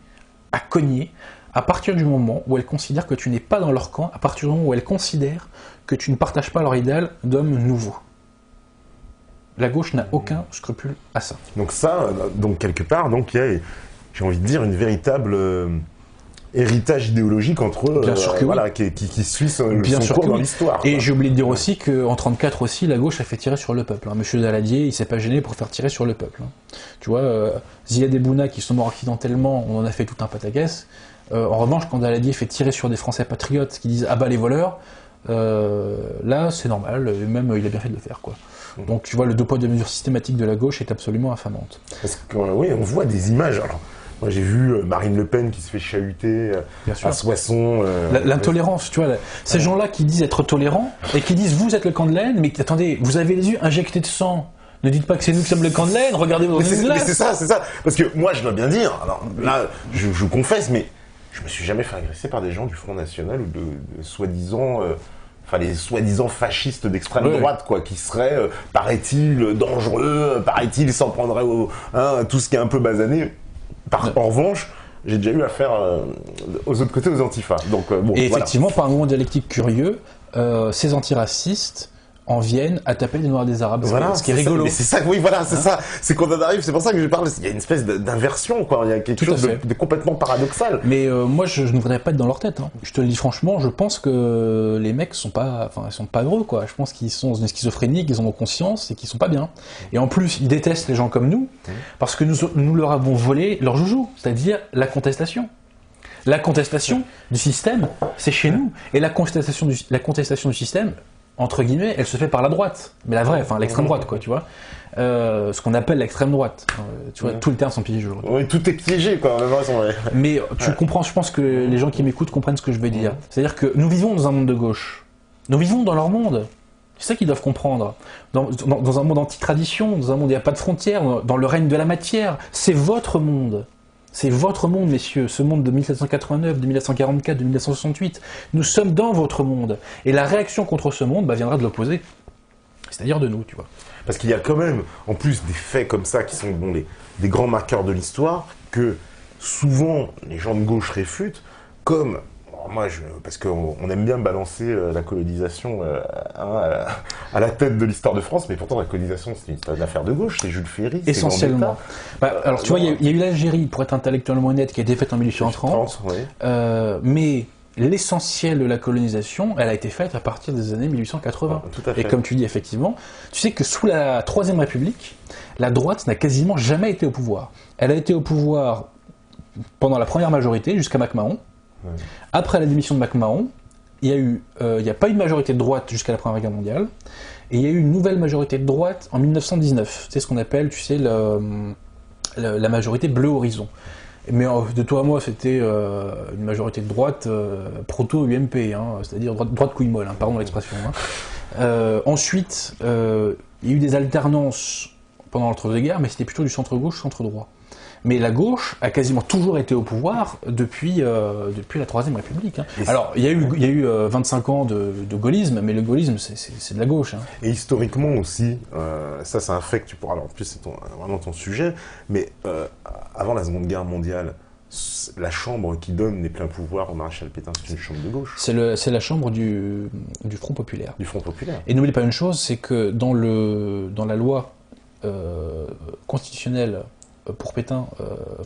à cogner, à partir du moment où elle considère que tu n'es pas dans leur camp, à partir du moment où elle considère que tu ne partages pas leur idéal d'homme nouveau. La gauche n'a aucun scrupule à ça. Donc ça, donc quelque part, donc il y a, j'ai envie de dire, une véritable héritage idéologique entre eux, bien sûr que oui. Voilà, qui suit son cours dans l'histoire. Et j'ai oublié de dire aussi qu'en 1934 aussi, la gauche a fait tirer sur le peuple. Hein. Monsieur Daladier, il s'est pas gêné pour faire tirer sur le peuple. Hein. Tu vois, Ziad et Bouna qui sont morts accidentellement, on en a fait tout un pataquès. En revanche, quand Daladier fait tirer sur des Français patriotes qui disent « Ah bah les voleurs », là c'est normal, même il a bien fait de le faire, quoi. Donc tu vois, le deux poids deux mesures systématique de la gauche est absolument infamante. Parce que oui, on voit des images. Alors, Moi, j'ai vu Marine Le Pen qui se fait chahuter à Soissons. L'intolérance, tu vois. Ces gens-là qui disent être tolérants et qui disent vous êtes le camp de la haine, mais attendez, vous avez les yeux injectés de sang. Ne dites pas que c'est nous qui sommes le camp de la haine, regardez vos yeux. Mais c'est ça. Parce que moi, je dois bien dire, alors là, je confesse, mais je me suis jamais fait agresser par des gens du Front National ou de soi-disant... les soi-disant fascistes d'extrême droite, quoi, qui seraient, paraît-il, dangereux, paraît-il, s'en prendraient tout ce qui est un peu basané. En revanche, j'ai déjà eu affaire aux autres côtés, aux antifas. Donc, et effectivement, par un moment dialectique curieux, ces antiracistes en viennent à taper les Noirs des Arabes, ce qui est rigolo. Mais c'est ça, oui, voilà, c'est ça. C'est qu'on en arrive, c'est pour ça que je parle, il y a une espèce d'inversion, quoi. Il y a quelque chose de complètement paradoxal. Mais moi, je ne voudrais pas être dans leur tête. Hein. Je te le dis franchement, je pense que les mecs sont pas heureux, quoi. Je pense qu'ils sont dans une schizophrénie, qu'ils en ont conscience et qu'ils sont pas bien. Et en plus, ils détestent les gens comme nous, parce que nous leur avons volé leur joujou, c'est-à-dire la contestation. La contestation du système, c'est chez nous. Et la contestation du système, entre guillemets, elle se fait par la droite, mais la vraie, l'extrême droite, quoi, tu vois. Ce qu'on appelle l'extrême droite. Tu vois, tous les termes sont piégés aujourd'hui. Oui, tout est piégé, quoi. Mais tu comprends, je pense que les gens qui m'écoutent comprennent ce que je veux dire. C'est-à-dire que nous vivons dans un monde de gauche. Nous vivons dans leur monde. C'est ça qu'ils doivent comprendre. Dans un monde anti-tradition, dans un monde où il n'y a pas de frontières, dans le règne de la matière. C'est votre monde. C'est votre monde, messieurs, ce monde de 1789, de 1944, de 1968. Nous sommes dans votre monde. Et la réaction contre ce monde viendra de l'opposé. C'est-à-dire de nous, tu vois. Parce qu'il y a quand même, en plus, des faits comme ça qui sont des grands marqueurs de l'histoire que souvent les gens de gauche réfutent, comme... parce qu'on aime bien balancer la colonisation à la tête de l'histoire de France, mais pourtant la colonisation c'est une affaire de gauche, c'est Jules Ferry. Essentiellement. Alors tu vois, il y a eu l'Algérie, pour être intellectuellement honnête, qui a été faite en 1830, mais l'essentiel de la colonisation, elle a été faite à partir des années 1880. Tout à fait. Et comme tu dis, effectivement, tu sais que sous la Troisième République, la droite n'a quasiment jamais été au pouvoir. Elle a été au pouvoir pendant la première majorité, jusqu'à MacMahon. Après la démission de MacMahon, il n'y a pas eu de majorité de droite jusqu'à la Première Guerre mondiale, et il y a eu une nouvelle majorité de droite en 1919. C'est ce qu'on appelle, tu sais, la majorité bleu horizon. Mais de toi à moi, c'était une majorité de droite proto-UMP, c'est-à-dire droite couille molle, pardon l'expression. Ensuite, il y a eu des alternances pendant l'entre-deux-guerres, mais c'était plutôt du centre-gauche, centre-droit. Mais la gauche a quasiment toujours été au pouvoir depuis la Troisième République. Alors, il y a eu 25 ans de gaullisme, mais le gaullisme, c'est de la gauche. Et historiquement aussi, ça c'est un fait que tu pourras... Alors, en plus, c'est vraiment ton sujet, mais avant la Seconde Guerre mondiale, la chambre qui donne les pleins pouvoirs au maréchal Pétain, c'est une chambre de gauche. C'est la chambre du Front Populaire. Du Front Populaire. Et n'oubliez pas une chose, c'est que dans la loi constitutionnelle pour Pétain,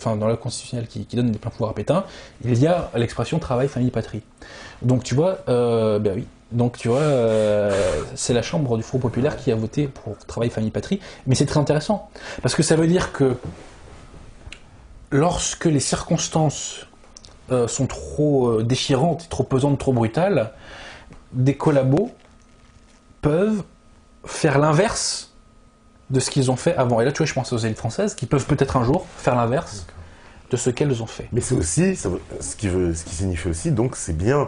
dans la constitutionnelle qui donne des pleins pouvoirs à Pétain, il y a l'expression travail, famille, patrie. Donc tu vois, oui. Donc tu vois, c'est la chambre du Front Populaire qui a voté pour travail, famille, patrie. Mais c'est très intéressant parce que ça veut dire que lorsque les circonstances sont trop déchirantes, trop pesantes, trop brutales, des collabos peuvent faire l'inverse de ce qu'ils ont fait avant. Et là, tu vois, je pense aux élites françaises qui peuvent peut-être un jour faire l'inverse de ce qu'elles ont fait. Mais c'est aussi, ce qui signifie aussi, donc c'est bien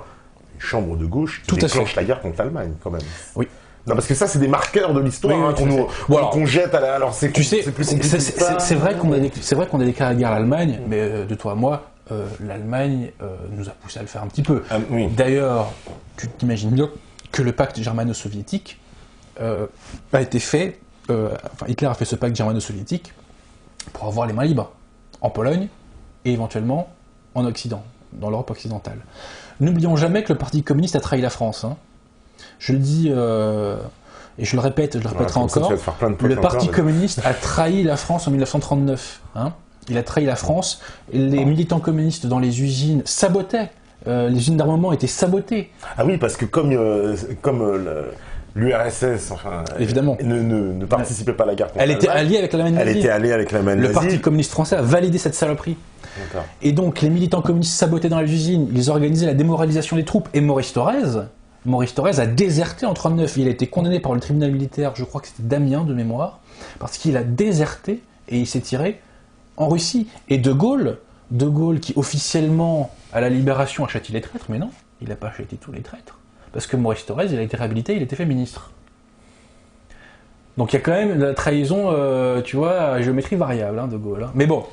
une chambre de gauche qui déclenche la guerre contre l'Allemagne, quand même. Oui. Non, parce que ça, c'est des marqueurs de l'histoire qu'on jette à la... Alors, c'est plus compliqué. C'est vrai qu'on a déclaré la guerre à l'Allemagne, mais de toi à moi, l'Allemagne nous a poussé à le faire un petit peu. Oui. D'ailleurs, tu t'imagines bien que le pacte germano-soviétique a été fait... Hitler a fait ce pacte germano-soviétique pour avoir les mains libres en Pologne et éventuellement en Occident, dans l'Europe occidentale. N'oublions jamais que le Parti communiste a trahi la France. Je le dis et je le répète, je le répéterai encore. Le Parti communiste a trahi la France en 1939. Il a trahi la France. Les militants communistes dans les usines sabotaient. Les usines d'armement étaient sabotées. Ah oui, parce que comme l'URSS, évidemment, ne participait pas à la guerre contre l'Allemagne. Elle était alliée avec l'Allemagne nazie. Elle était alliée avec l'Allemagne nazie. Le Parti communiste français a validé cette saloperie. D'accord. Et donc, les militants communistes sabotaient dans les usines, ils organisaient la démoralisation des troupes. Et Maurice Thorez a déserté en 1939. Il a été condamné par le tribunal militaire, je crois que c'était d'Amiens de mémoire, parce qu'il a déserté et il s'est tiré en Russie. Et De Gaulle De Gaulle qui officiellement, à la Libération, a châtié les traîtres, mais non, il n'a pas châtié tous les traîtres. Parce que Maurice Thorez, il a été réhabilité, il était fait ministre. Donc il y a quand même de la trahison, tu vois, à géométrie variable, hein, De Gaulle. Hein. Mais bon,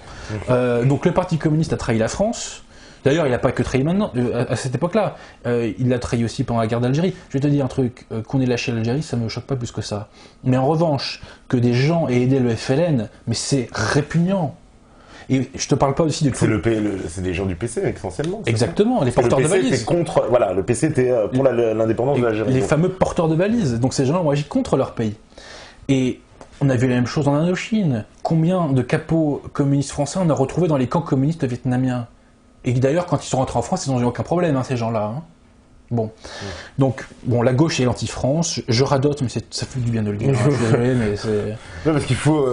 donc le Parti communiste a trahi la France. D'ailleurs, il n'a pas que trahi maintenant, à cette époque-là. Il l'a trahi aussi pendant la guerre d'Algérie. Je vais te dire un truc, qu'on ait lâché l'Algérie, ça ne me choque pas plus que ça. Mais en revanche, que des gens aient aidé le FLN, mais c'est répugnant. Et je te parle pas aussi de tout. C'est des gens du PC essentiellement. Exactement, les porteurs de valises. Voilà, le PC était pour l'indépendance de l'Algérie. Les fameux porteurs de valises. Donc ces gens ont agi contre leur pays. Et on a vu la même chose en Indochine. Combien de capots communistes français on a retrouvé dans les camps communistes vietnamiens? Et d'ailleurs, quand ils sont rentrés en France, ils n'ont eu aucun problème, hein, ces gens-là. Hein. Bon. Donc, bon, la gauche est l'anti-France. Je radote, mais ça fait du bien de le dire. Hein, je suis désolé, mais c'est... Non, parce qu'il faut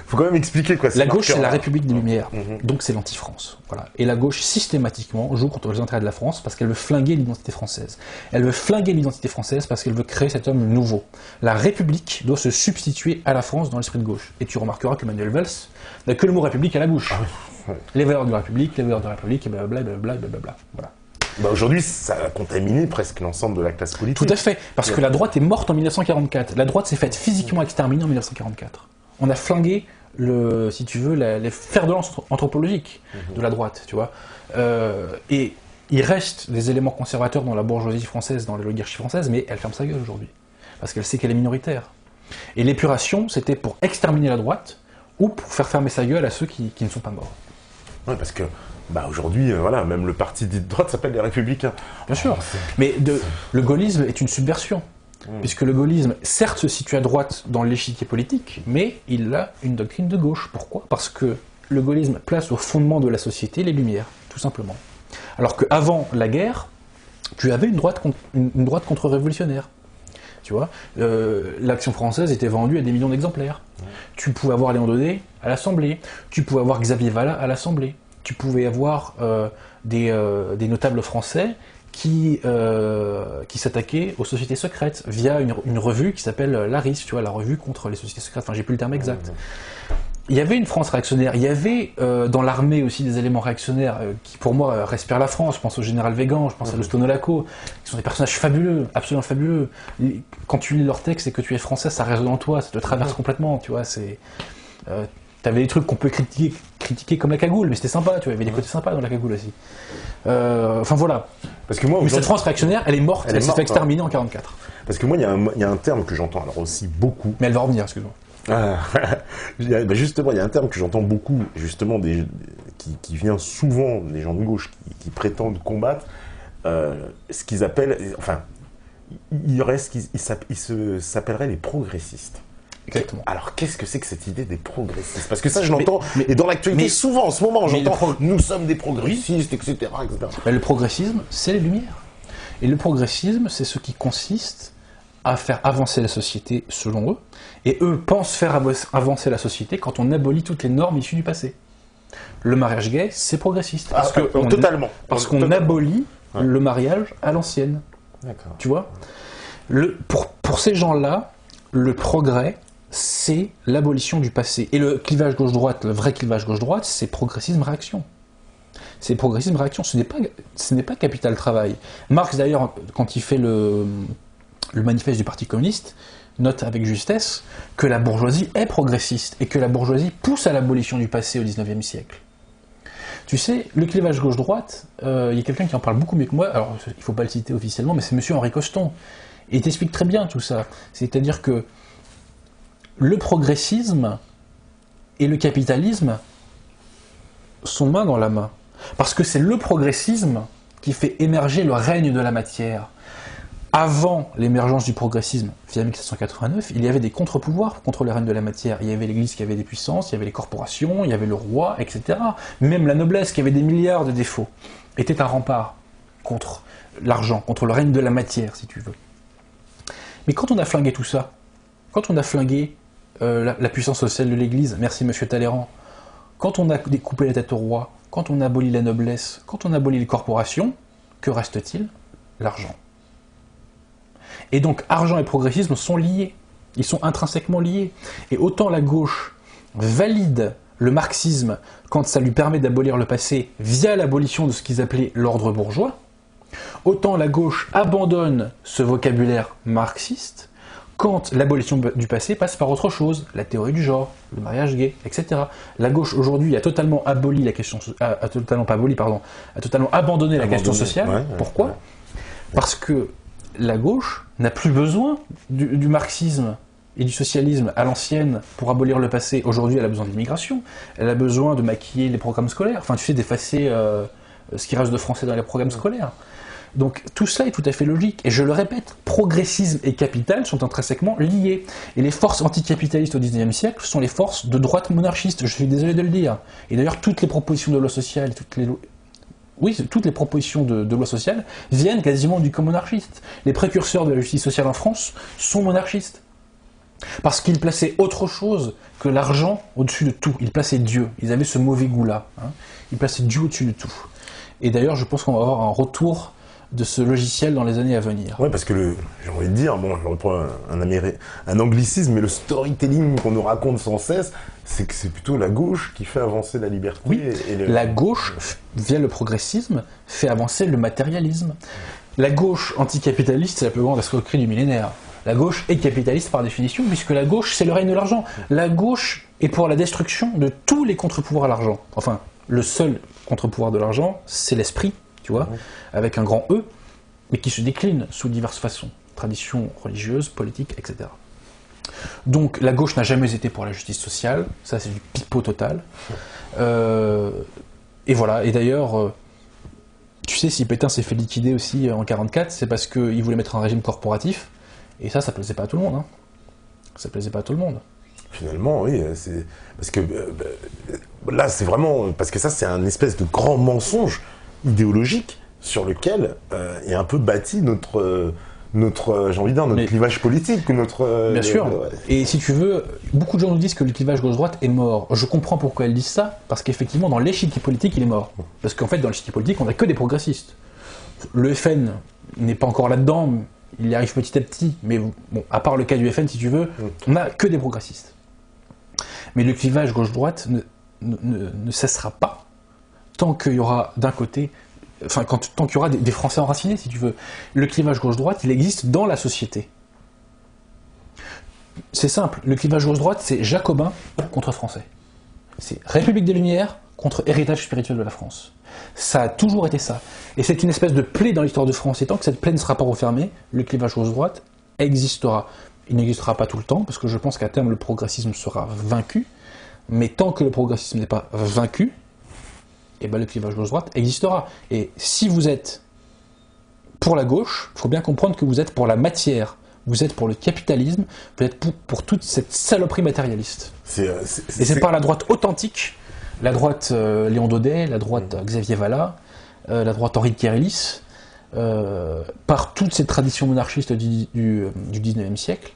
quand même expliquer quoi. La gauche, c'est la République des Lumières. Donc, c'est l'anti-France. Voilà. Et la gauche, systématiquement, joue contre les intérêts de la France parce qu'elle veut flinguer l'identité française. Elle veut flinguer l'identité française parce qu'elle veut créer cet homme nouveau. La République doit se substituer à la France dans l'esprit de gauche. Et tu remarqueras que Manuel Valls n'a que le mot République à la bouche. Les valeurs de la République, et blablabla. Voilà. Bah aujourd'hui, ça a contaminé presque l'ensemble de la classe politique. Tout à fait, parce que la droite est morte en 1944. La droite s'est faite physiquement exterminer en 1944. On a flingué, si tu veux, les fers de lance anthropologiques de la droite, tu vois. Et il reste des éléments conservateurs dans la bourgeoisie française, dans l'oligarchie française, mais elle ferme sa gueule aujourd'hui, parce qu'elle sait qu'elle est minoritaire. Et l'épuration, c'était pour exterminer la droite, ou pour faire fermer sa gueule à ceux qui ne sont pas morts. Ouais, parce que aujourd'hui, voilà, même le parti dit de droite s'appelle les Républicains. Bien sûr, mais le gaullisme est une subversion, puisque le gaullisme, certes, se situe à droite dans l'échiquier politique, mais il a une doctrine de gauche. Pourquoi? Parce que le gaullisme place au fondement de la société les Lumières, tout simplement. Alors qu'avant la guerre, tu avais une droite contre-révolutionnaire. Tu vois, l'Action française était vendue à des millions d'exemplaires. Tu pouvais avoir Léon Daudet à l'Assemblée, tu pouvais avoir Xavier Vallat à l'Assemblée, tu pouvais avoir des notables français qui s'attaquaient aux sociétés secrètes via une revue qui s'appelle l'ARIS, tu vois, la revue contre les sociétés secrètes. Enfin, j'ai plus le terme exact. Il y avait une France réactionnaire, il y avait dans l'armée aussi des éléments réactionnaires qui pour moi respirent la France. Je pense au général Végan, je pense à Lousteau Nolaco, qui sont des personnages fabuleux, absolument fabuleux. Quand tu lis leurs textes et que tu es français, ça résonne en toi, ça te traverse complètement, tu vois. T'avais des trucs qu'on peut critiquer comme la cagoule, mais c'était sympa, tu vois, il y avait des côtés sympas dans la cagoule aussi. Enfin voilà. Parce que moi, cette France réactionnaire, elle est morte, elle s'est fait exterminer en 1944. Parce que moi, il y a un terme que j'entends alors aussi beaucoup. Mais elle va revenir, excuse-moi. Justement, il y a un terme que j'entends beaucoup, justement, qui vient souvent des gens de gauche qui prétendent combattre ce qu'ils appellent, enfin, il y aurait ce qui s'appellerait les progressistes. Exactement. Alors, qu'est-ce que c'est que cette idée des progressistes? Parce que ça, je l'entends, et dans l'actualité, souvent, en ce moment, j'entends nous sommes des progressistes, etc. Mais le progressisme, c'est les Lumières. Et le progressisme, c'est ce qui consiste à faire avancer la société selon eux, et eux pensent faire avancer la société quand on abolit toutes les normes issues du passé. Le mariage gay, c'est progressiste. Totalement. Parce qu'on abolit le mariage à l'ancienne. D'accord. Tu vois, pour ces gens-là, le progrès, c'est l'abolition du passé. Et le clivage gauche-droite, le vrai clivage gauche-droite, c'est progressisme-réaction. C'est progressisme-réaction, ce n'est pas capital travail. Marx, d'ailleurs, quand il fait le manifeste du Parti communiste, note avec justesse que la bourgeoisie est progressiste et que la bourgeoisie pousse à l'abolition du passé au XIXe siècle. Tu sais, le clivage gauche-droite, il y a quelqu'un qui en parle beaucoup mieux que moi, alors il ne faut pas le citer officiellement, mais c'est M. Henri Coston. Et il t'explique très bien tout ça. C'est-à-dire que le progressisme et le capitalisme sont main dans la main. Parce que c'est le progressisme qui fait émerger le règne de la matière. Avant l'émergence du progressisme, via 1789, il y avait des contre-pouvoirs contre le règne de la matière. Il y avait l'Église qui avait des puissances, il y avait les corporations, il y avait le roi, etc. Même la noblesse qui avait des milliards de défauts était un rempart contre l'argent, contre le règne de la matière, si tu veux. Mais quand on a flingué tout ça, quand on a flingué la puissance sociale de l'Église, merci Monsieur Talleyrand, quand on a découpé la tête au roi, quand on a aboli la noblesse, quand on a aboli les corporations, que reste-t-il? L'argent. Et donc, argent et progressisme sont liés. Ils sont intrinsèquement liés. Et autant la gauche valide le marxisme, quand ça lui permet d'abolir le passé via l'abolition de ce qu'ils appelaient l'ordre bourgeois, autant la gauche abandonne ce vocabulaire marxiste quand l'abolition du passé passe par autre chose, la théorie du genre, le mariage gay, etc. La gauche aujourd'hui a totalement aboli la question, a totalement abandonné la question sociale. Ouais, Pourquoi ? ouais. Parce que la gauche n'a plus besoin du marxisme et du socialisme à l'ancienne pour abolir le passé. Aujourd'hui, elle a besoin de l'immigration, elle a besoin de maquiller les programmes scolaires, enfin tu sais, d'effacer ce qui reste de français dans les programmes scolaires. Donc tout cela est tout à fait logique. Et je le répète, progressisme et capital sont intrinsèquement liés. Et les forces anticapitalistes au XIXe siècle sont les forces de droite monarchiste, je suis désolé de le dire. Et d'ailleurs, toutes les propositions de loi sociale, toutes les propositions de loi sociale viennent quasiment du camp monarchiste. Les précurseurs de la justice sociale en France sont monarchistes. Parce qu'ils plaçaient autre chose que l'argent au-dessus de tout. Ils plaçaient Dieu. Ils avaient ce mauvais goût-là. Ils plaçaient Dieu au-dessus de tout. Et d'ailleurs, je pense qu'on va avoir un retour de ce logiciel dans les années à venir. Ouais, parce que j'ai envie de dire, bon, je reprends un anglicisme, mais le storytelling qu'on nous raconte sans cesse, c'est que c'est plutôt la gauche qui fait avancer la liberté. Oui, la gauche, via le progressisme, fait avancer le matérialisme. La gauche anticapitaliste, c'est la plus grande escroquerie du millénaire. La gauche est capitaliste par définition, puisque la gauche, c'est le règne de l'argent. La gauche est pour la destruction de tous les contre-pouvoirs à l'argent. Enfin, le seul contre-pouvoir de l'argent, c'est l'esprit, tu vois, avec un grand E, mais qui se décline sous diverses façons, traditions religieuses, politiques, etc. Donc la gauche n'a jamais été pour la justice sociale, ça c'est du pipeau total. Et voilà, et d'ailleurs, tu sais, si Pétain s'est fait liquider aussi en 1944, c'est parce qu'il voulait mettre un régime corporatif, et ça plaisait pas à tout le monde. Hein. Ça plaisait pas à tout le monde. Finalement, oui, c'est parce que là, c'est vraiment parce que ça, c'est un espèce de grand mensonge idéologique sur lequel est un peu bâti notre j'ai envie de dire, notre clivage politique, Bien sûr. Et si tu veux, beaucoup de gens nous disent que le clivage gauche-droite est mort. Je comprends pourquoi ils disent ça, parce qu'effectivement, dans l'échiquier politique, il est mort. Parce qu'en fait, dans l'échiquier politique, on n'a que des progressistes. Le FN n'est pas encore là-dedans, il y arrive petit à petit, mais bon, à part le cas du FN, si tu veux, on n'a que des progressistes. Mais le clivage gauche-droite ne cessera pas tant qu'il y aura d'un côté, enfin, tant qu'il y aura des Français enracinés, si tu veux. Le clivage gauche-droite, il existe dans la société. C'est simple, le clivage gauche-droite, c'est Jacobin contre Français. C'est République des Lumières contre héritage spirituel de la France. Ça a toujours été ça. Et c'est une espèce de plaie dans l'histoire de France. Et tant que cette plaie ne sera pas refermée, le clivage gauche-droite existera. Il n'existera pas tout le temps, parce que je pense qu'à terme, le progressisme sera vaincu. Mais tant que le progressisme n'est pas vaincu, et ben le clivage gauche-droite existera. Et si vous êtes pour la gauche, il faut bien comprendre que vous êtes pour la matière, vous êtes pour le capitalisme, vous êtes pour toute cette saloperie matérialiste. Et c'est par la droite authentique, la droite Léon Daudet, la droite Xavier Vallat, la droite Henri de Kérélis, par toutes ces traditions monarchistes du 19e siècle,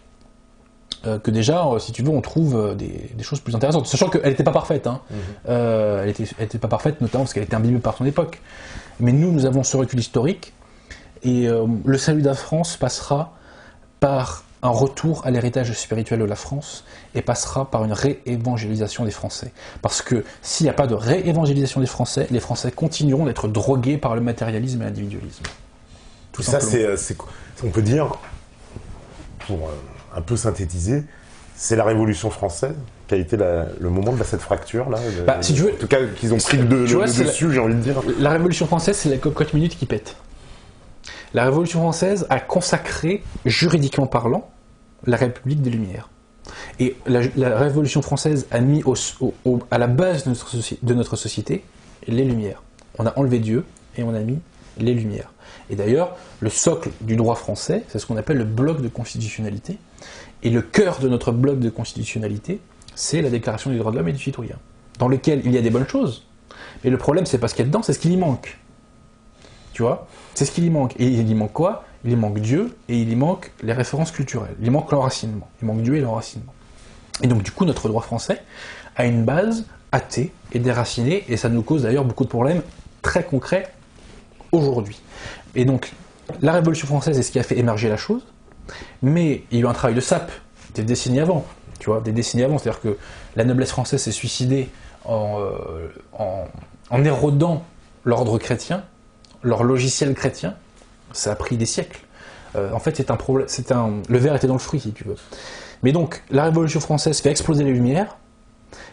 que déjà, si tu veux, on trouve des choses plus intéressantes. Sachant qu'elle n'était pas parfaite. Hein. Elle était pas parfaite, notamment parce qu'elle était imbibée par son époque. Mais nous avons ce recul historique. Et le salut de la France passera par un retour à l'héritage spirituel de la France et passera par une réévangélisation des Français. Parce que s'il n'y a pas de réévangélisation des Français, les Français continueront d'être drogués par le matérialisme et l'individualisme. Tout ça, on peut dire, pour un peu synthétiser, c'est la Révolution française qui a été le moment de cette fracture là. Si tu veux, en tout cas, qu'ils ont pris le dessus, j'ai envie de dire. La Révolution française, c'est la cocotte minute qui pète. La Révolution française a consacré, juridiquement parlant, la République des Lumières. Et la Révolution française a mis à la base de notre société les Lumières. On a enlevé Dieu et on a mis les Lumières. Et d'ailleurs, le socle du droit français, c'est ce qu'on appelle le bloc de constitutionnalité. Et le cœur de notre bloc de constitutionnalité, c'est la Déclaration des droits de l'homme et du citoyen, dans lequel il y a des bonnes choses. Mais le problème, c'est pas ce qu'il y a dedans, c'est ce qu'il y manque. Tu vois ? C'est ce qu'il y manque. Et il y manque quoi ? Il y manque Dieu et il y manque les références culturelles. Il y manque l'enracinement. Il manque Dieu et l'enracinement. Et donc, du coup, notre droit français a une base athée et déracinée, et ça nous cause d'ailleurs beaucoup de problèmes très concrets aujourd'hui. Et donc, la Révolution française est ce qui a fait émerger la chose, mais il y a eu un travail de sape des décennies avant, tu vois, des décennies avant. C'est-à-dire que la noblesse française s'est suicidée en érodant l'ordre chrétien, leur logiciel chrétien. Ça a pris des siècles. En fait, c'est un problème. Le verre était dans le fruit, si tu veux. Mais donc, la Révolution française fait exploser les Lumières,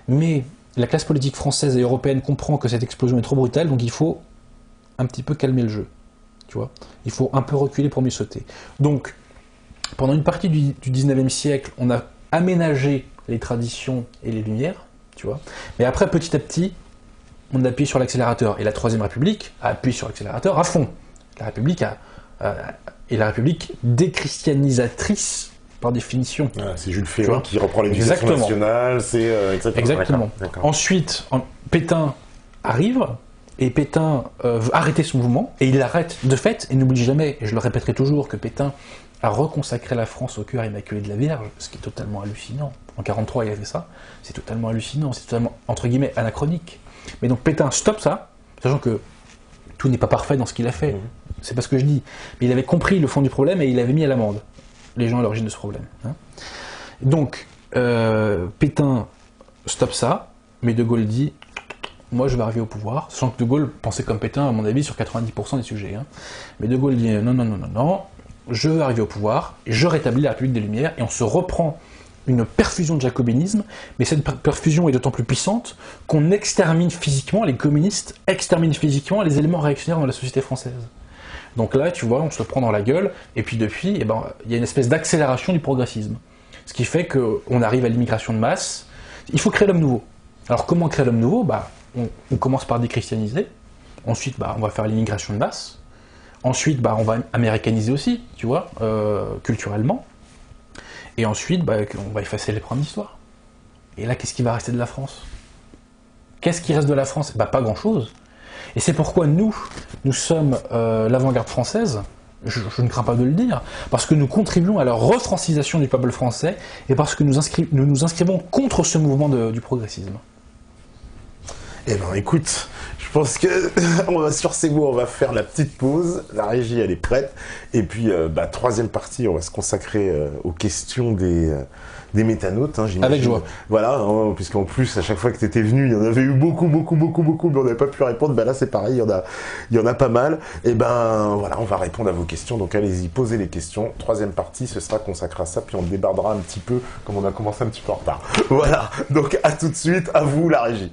mais la classe politique française et européenne comprend que cette explosion est trop brutale, donc il faut un petit peu calmer le jeu. Tu vois, il faut un peu reculer pour mieux sauter. Donc, pendant une partie du 19e siècle, on a aménagé les traditions et les Lumières, tu vois. Mais après, petit à petit, on appuie sur l'accélérateur. Et la Troisième République a appuyé sur l'accélérateur à fond. La République est la République déchristianisatrice, par définition. Ah, c'est Jules Ferry qui reprend l'éducation nationale, c'est exactement. D'accord. Ensuite, Pétain arrive, et Pétain veut arrêter ce mouvement, et il l'arrête de fait, et n'oublie jamais, et je le répéterai toujours, que Pétain a reconsacré la France au cœur immaculé de la Vierge, ce qui est totalement hallucinant. En 1943, il a fait ça, c'est totalement hallucinant, c'est totalement, entre guillemets, anachronique. Mais donc Pétain stoppe ça, sachant que tout n'est pas parfait dans ce qu'il a fait, c'est pas ce que je dis, mais il avait compris le fond du problème, et il avait mis à l'amende les gens à l'origine de ce problème. Hein. Donc, Pétain stoppe ça, mais De Gaulle dit « Moi, je vais arriver au pouvoir », sachant que De Gaulle pensait comme Pétain, à mon avis, sur 90% des sujets. Hein. Mais De Gaulle dit « Non, je veux arriver au pouvoir, et je rétablis la République des Lumières », et on se reprend une perfusion de jacobinisme, mais cette perfusion est d'autant plus puissante qu'on extermine physiquement, les communistes exterminent physiquement les éléments réactionnaires dans la société française. Donc là, tu vois, on se le prend dans la gueule, et puis depuis, il y a une espèce d'accélération du progressisme. Ce qui fait qu'on arrive à l'immigration de masse. Il faut créer l'homme nouveau. Alors comment créer l'homme nouveau ? On commence par déchristianiser, ensuite on va faire l'immigration de masse, ensuite on va américaniser aussi, tu vois, culturellement, et ensuite on va effacer les programmes d'histoire. Et là, qu'est-ce qui va rester de la France ? Qu'est-ce qui reste de la France ? Pas grand-chose. Et c'est pourquoi nous sommes l'avant-garde française, je ne crains pas de le dire, parce que nous contribuons à la refrancisation du peuple français, et parce que nous nous inscrivons contre ce mouvement du progressisme. Eh ben écoute, je pense que sur ces mots, on va faire la petite pause, la régie elle est prête, et puis troisième partie, on va se consacrer aux questions des métanautes, hein, j'imagine. Avec joie. Voilà, hein, puisqu'en plus, à chaque fois que tu étais venu, il y en avait eu beaucoup, mais on n'avait pas pu répondre. Là, c'est pareil, il y en a pas mal. Et voilà, on va répondre à vos questions. Donc, allez-y, posez les questions. Troisième partie, ce sera consacré à ça, puis on débardera un petit peu, comme on a commencé un petit peu en retard. Voilà, donc à tout de suite, à vous, la régie.